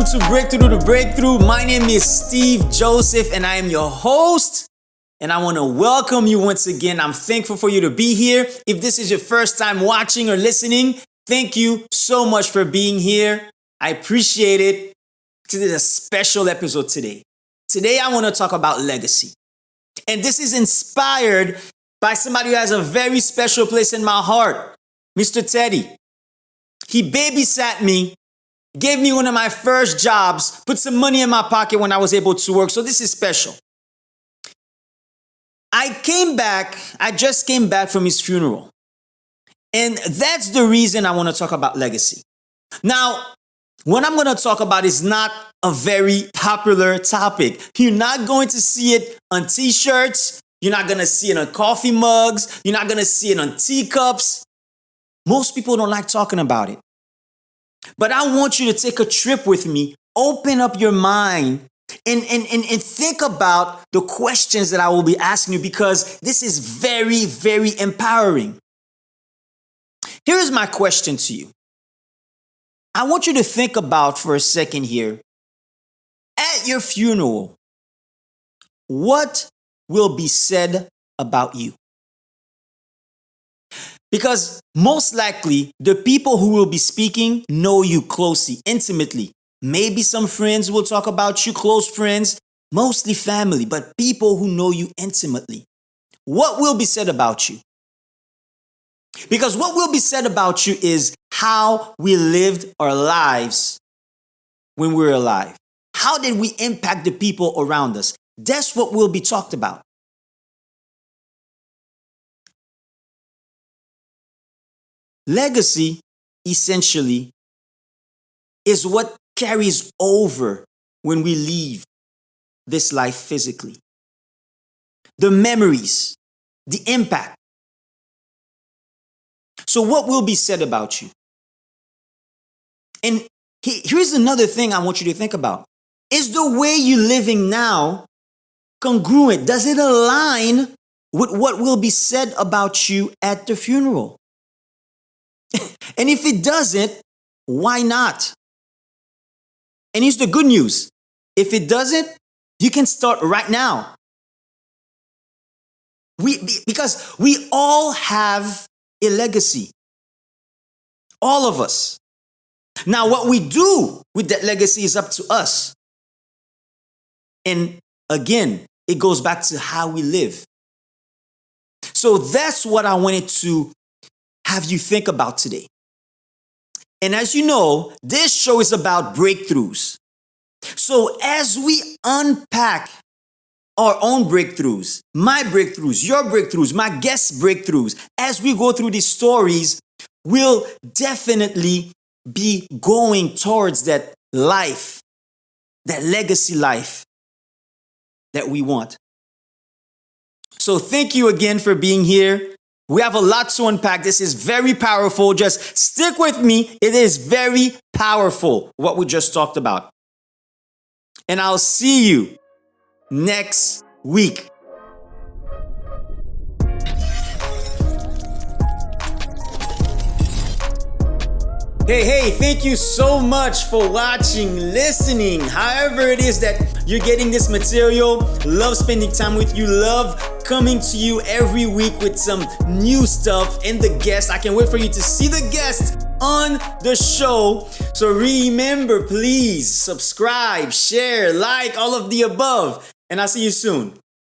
to Breakthrough to Breakthrough. My name is Steve Joseph and I am your host. And I want to welcome you once again. I'm thankful for you to be here. If this is your first time watching or listening, thank you so much for being here. I appreciate it. This is a special episode today. Today I want to talk about legacy. And this is inspired by somebody who has a very special place in my heart, Mr. Teddy. He babysat me, gave me one of my first jobs, put some money in my pocket when I was able to work. So this is special. I just came back from his funeral. And that's the reason I want to talk about legacy. Now, what I'm going to talk about is not a very popular topic. You're not going to see it on t-shirts. You're not going to see it on coffee mugs. You're not going to see it on teacups. Most people don't like talking about it. But I want you to take a trip with me, open up your mind, and think about the questions that I will be asking you, because this is very, very empowering. Here is my question to you. I want you to think about for a second here, at your funeral, what will be said about you? Because most likely, the people who will be speaking know you closely, intimately. Maybe some friends will talk about you, close friends, mostly family, but people who know you intimately. What will be said about you? Because what will be said about you is how we lived our lives when we were alive. How did we impact the people around us? That's what will be talked about. Legacy, essentially, is what carries over when we leave this life physically. The memories, the impact. So what will be said about you? And here's another thing I want you to think about. Is the way you're living now congruent? Does it align with what will be said about you at the funeral? And if it doesn't, why not? And here's the good news. If it doesn't, you can start right now. Because we all have a legacy. All of us. Now, what we do with that legacy is up to us. And again, it goes back to how we live. So that's what I wanted to have you think about today. And as you know, this show is about breakthroughs. So as we unpack our own breakthroughs, my breakthroughs, your breakthroughs, my guests' breakthroughs, as we go through these stories, we'll definitely be going towards that life, that legacy life that we want. So thank you again for being here. We have a lot to unpack. This is very powerful. Just stick with me. It is very powerful, what we just talked about. And I'll see you next week. Hey, thank you so much for watching, listening. However it is that you're getting this material, love spending time with you, love coming to you every week with some new stuff and the guest. I can't wait for you to see the guest on the show. So remember, please subscribe, share, like, all of the above. And I'll see you soon.